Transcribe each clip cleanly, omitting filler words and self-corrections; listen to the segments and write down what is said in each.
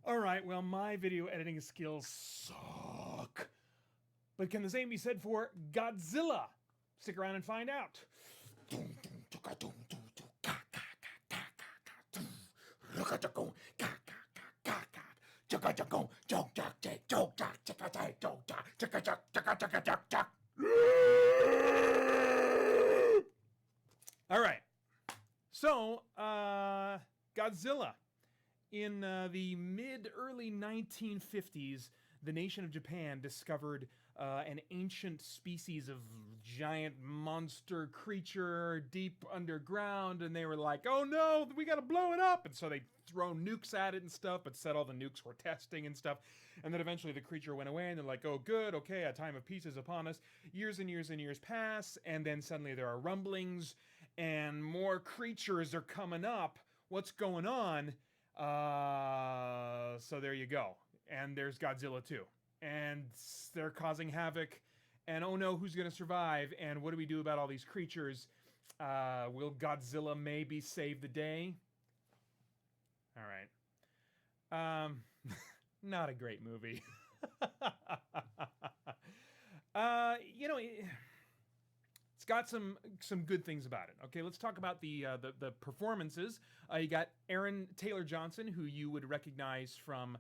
Alright, well, my video editing skills suck. But can the same be said for Godzilla? Stick around and find out. Alright, so, Godzilla. In the mid-early 1950s, the nation of Japan discovered an ancient species of giant monster creature deep underground, and they were like, oh no, we gotta blow it up! And so they throw nukes at it and stuff, but said all the nukes were testing and stuff. And then eventually the creature went away, and they're like, oh good, okay, a time of peace is upon us. Years and years and years pass, and then suddenly there are rumblings, and more creatures are coming up. What's going on? So there you go. And there's Godzilla too. And they're causing havoc. And oh no, who's going to survive? And what do we do about all these creatures? Will Godzilla maybe save the day? All right. Not a great movie. You know, it's got some good things about it. Okay, let's talk about the performances. You got Aaron Taylor Johnson, who you would recognize from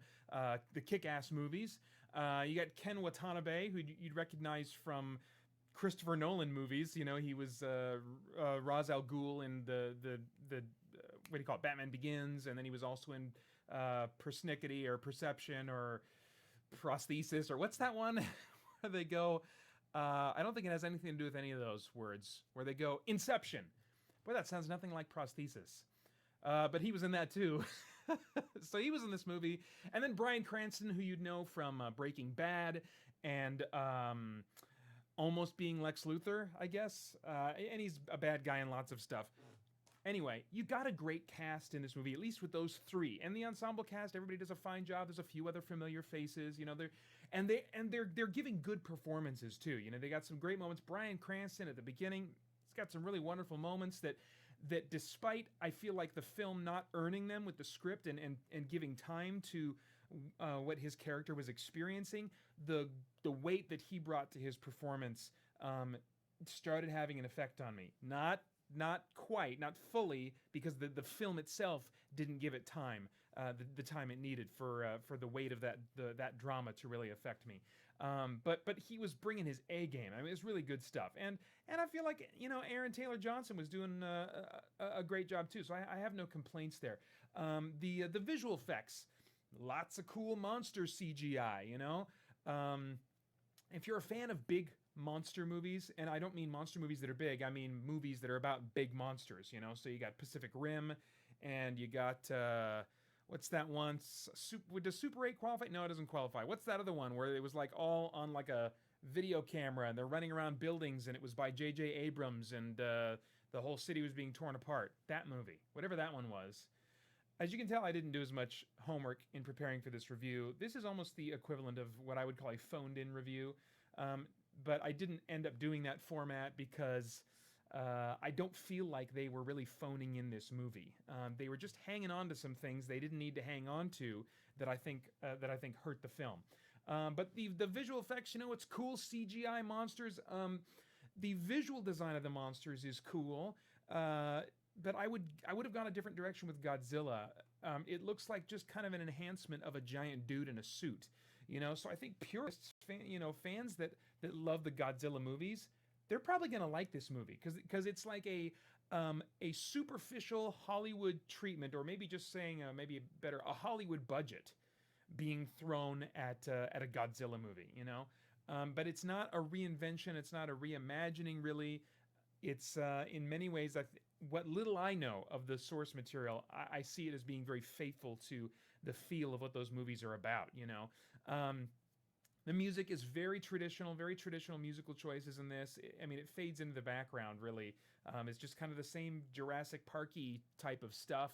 the Kick-Ass movies. You got Ken Watanabe, who you'd recognize from Christopher Nolan movies. You know, he was Ra's al Ghul in the what do you call it, Batman Begins, and then he was also in Persnickety or Perception or Prosthesis or what's that one where they go. I don't think it has anything to do with any of those words where they go Inception. Boy, that sounds nothing like prosthesis. But he was in that too. So he was in this movie. And then Bryan Cranston, who you'd know from Breaking Bad and almost being Lex Luthor, I guess. And he's a bad guy in lots of stuff. Anyway, you got a great cast in this movie, at least with those three. And the ensemble cast, everybody does a fine job. There's a few other familiar faces, you know. They're giving good performances too. You know, they got some great moments. Bryan Cranston at the beginning, he's got some really wonderful moments that despite I feel like the film not earning them with the script and giving time to what his character was experiencing, the weight that he brought to his performance started having an effect on me. Not quite, not fully, because the film itself didn't give it time, the time it needed for the weight of that drama to really affect me. But he was bringing his A game. I mean, it was really good stuff, and I feel like, you know, Aaron Taylor Johnson was doing a great job too. So I have no complaints there. The visual effects, lots of cool monster CGI. You know, if you're a fan of big monster movies, and I don't mean monster movies that are big, I mean movies that are about big monsters, you know. So you got Pacific Rim, and you got what's that one? Does Super 8 qualify? No, it doesn't qualify. What's that other one where it was like all on like a video camera and they're running around buildings, and it was by J.J. Abrams, and the whole city was being torn apart? That movie, whatever that one was. As you can tell, I didn't do as much homework in preparing for this review. This is almost the equivalent of what I would call a phoned-in review. But I didn't end up doing that format because I don't feel like they were really phoning in this movie. They were just hanging on to some things they didn't need to hang on to that I think hurt the film. But the visual effects, you know, it's cool CGI monsters. The visual design of the monsters is cool. But I would have gone a different direction with Godzilla. It looks like just kind of an enhancement of a giant dude in a suit, you know. So I think purists, fans that love the Godzilla movies, they're probably going to like this movie because it's like a superficial Hollywood treatment, or maybe just saying maybe better, a Hollywood budget being thrown at a Godzilla movie, you know. But it's not a reinvention. It's not a reimagining, really. It's in many ways, what little I know of the source material, I see it as being very faithful to the feel of what those movies are about, you know. The music is very traditional musical choices in this. I mean, it fades into the background, really. It's just kind of the same Jurassic Park-y type of stuff.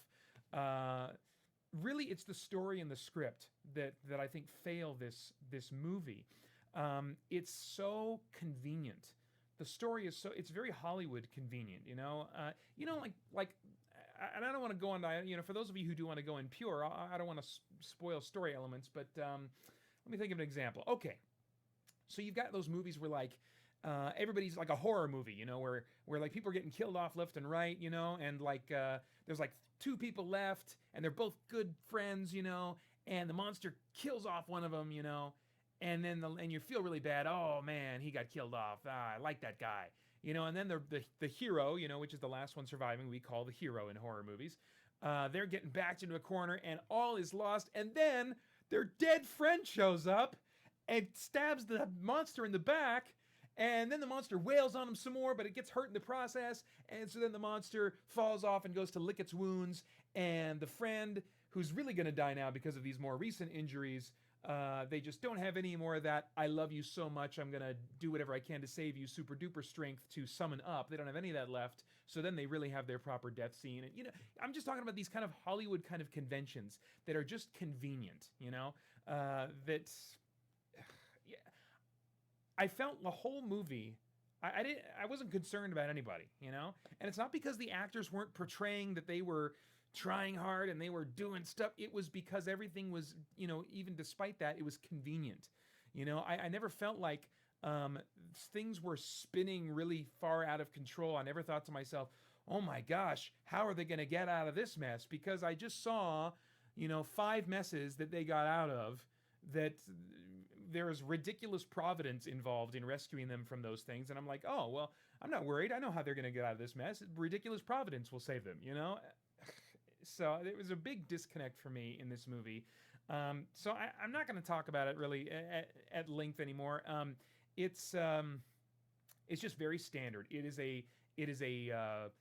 Really, it's the story and the script that I think fail this movie. It's so convenient. The story is it's very Hollywood convenient, you know. Like and I don't want to go on, for those of you who do want to go in pure, I don't want to spoil story elements, but let me think of an example. Okay, so you've got those movies where like everybody's like a horror movie, where like people are getting killed off left and right, and like there's like two people left, and they're both good friends, and the monster kills off one of them, and then and you feel really bad. Oh man, he got killed off. I like that guy, and then the hero, which is the last one surviving, we call the hero in horror movies. They're getting backed into a corner, and all is lost, and then their dead friend shows up and stabs the monster in the back. And then the monster wails on him some more, but it gets hurt in the process. And so then the monster falls off and goes to lick its wounds. And the friend, who's really going to die now because of these more recent injuries, they just don't have any more of that, I love you so much, I'm going to do whatever I can to save you, super duper strength to summon up. They don't have any of that left. So then they really have their proper death scene. And, I'm just talking about these kind of Hollywood kind of conventions that are just convenient, that... I felt the whole movie, I wasn't concerned about anybody, and it's not because the actors weren't portraying that they were trying hard and they were doing stuff. It was because everything was, even despite that, it was convenient. I never felt like things were spinning really far out of control. I never thought to myself, oh my gosh, how are they going to get out of this mess? Because I just saw, 5 messes that they got out of that... There's ridiculous providence involved in rescuing them from those things. And I'm like, oh, well, I'm not worried. I know how they're going to get out of this mess. Ridiculous providence will save them, So it was a big disconnect for me in this movie. So I'm not going to talk about it really at length anymore. It's just very standard. It is a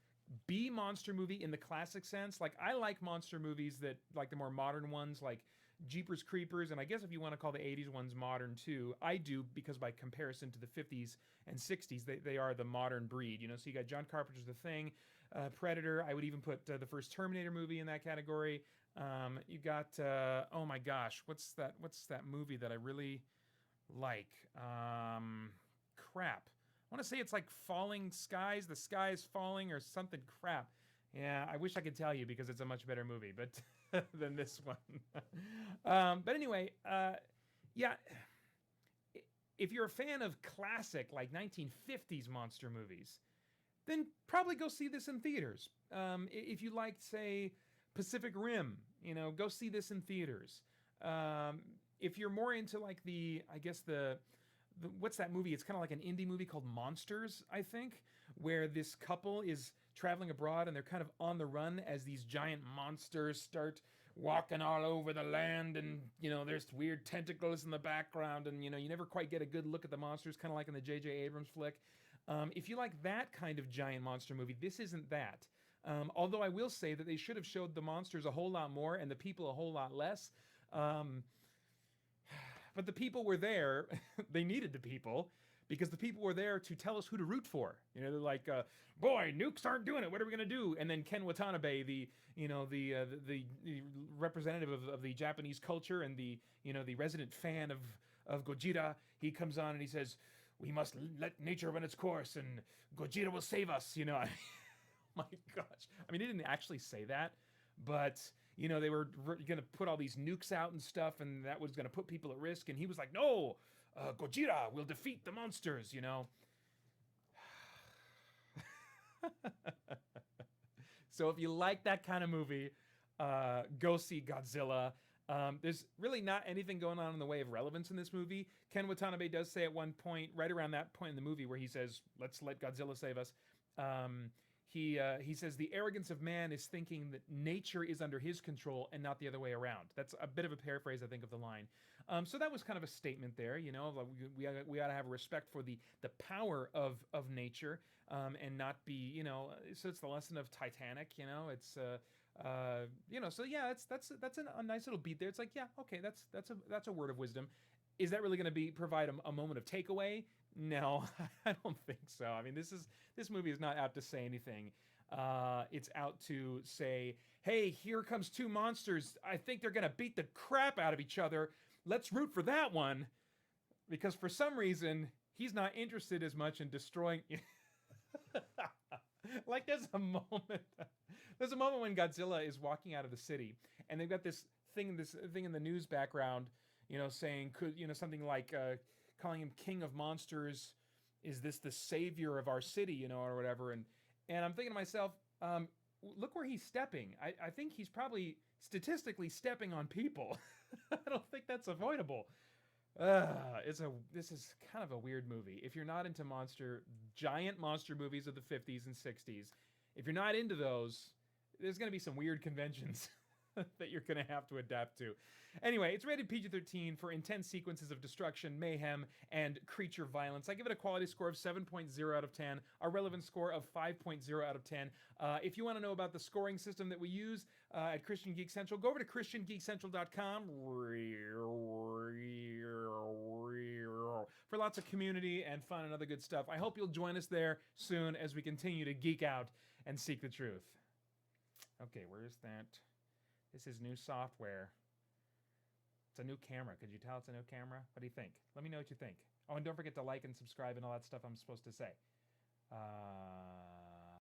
B monster movie in the classic sense. Like, I like monster movies that, like the more modern ones, like Jeepers Creepers, and I guess if you want to call the 80s ones modern too, I do, because by comparison to the 50s and 60s, they are the modern breed, So you got John Carpenter's The Thing, Predator. I would even put the first Terminator movie in that category. You got, oh my gosh, what's that movie that I really like? Crap. I want to say it's like Falling Skies, The Sky is Falling, or something crap. Yeah, I wish I could tell you because it's a much better movie, but than this one. But anyway, yeah, if you're a fan of classic, like 1950s monster movies, then probably go see this in theaters. If you like, say, Pacific Rim, go see this in theaters. If you're more into like the what's that movie? It's kind of like an indie movie called Monsters, I think, where this couple is traveling abroad and they're kind of on the run as these giant monsters start walking all over the land, and there's weird tentacles in the background, and you never quite get a good look at the monsters, kind of like in the J.J. Abrams flick. If you like that kind of giant monster movie, this isn't that. Although I will say that they should have showed the monsters a whole lot more and the people a whole lot less. But the people were there. They needed the people because the people were there to tell us who to root for. They're like, boy, nukes aren't doing it. What are we going to do? And then Ken Watanabe, the representative of the Japanese culture and the resident fan of Gojira, he comes on and he says, we must let nature run its course and Gojira will save us. My gosh. I mean, he didn't actually say that, but they were going to put all these nukes out and stuff, and that was going to put people at risk. And he was like, no, Gojira will defeat the monsters, So if you like that kind of movie, go see Godzilla. There's really not anything going on in the way of relevance in this movie. Ken Watanabe does say at one point, right around that point in the movie where he says, let's let Godzilla save us. He says the arrogance of man is thinking that nature is under his control and not the other way around. That's a bit of a paraphrase, I think, of the line. So that was kind of a statement there, like we ought to have a respect for the power of nature, and not be, so it's the lesson of Titanic, it's so yeah, that's a nice little beat there. It's like, yeah, okay, that's a word of wisdom. Is that really going to provide a moment of takeaway? No, I don't think so. I mean, this movie is not out to say anything. It's out to say, hey, here comes two monsters. I think they're going to beat the crap out of each other. Let's root for that one. Because for some reason, he's not interested as much in destroying... Like, there's a moment... There's a moment when Godzilla is walking out of the city, and they've got this thing in the news background, saying something like calling him King of Monsters. Is this the savior of our city, or whatever? And I'm thinking to myself, look where he's stepping. I think he's probably statistically stepping on people. I don't think that's avoidable. This is kind of a weird movie. If you're not into giant monster movies of the 50s and 60s, if you're not into those, there's going to be some weird conventions that you're going to have to adapt to. Anyway, it's rated PG-13 for intense sequences of destruction, mayhem, and creature violence. I give it a quality score of 7.0 out of 10, a relevant score of 5.0 out of 10. If you want to know about the scoring system that we use at Christian Geek Central, go over to ChristianGeekCentral.com for lots of community and fun and other good stuff. I hope you'll join us there soon as we continue to geek out and seek the truth. Okay, where is that? This is new software. It's a new camera. Could you tell it's a new camera? What do you think? Let me know what you think. Oh, and don't forget to like and subscribe and all that stuff I'm supposed to say.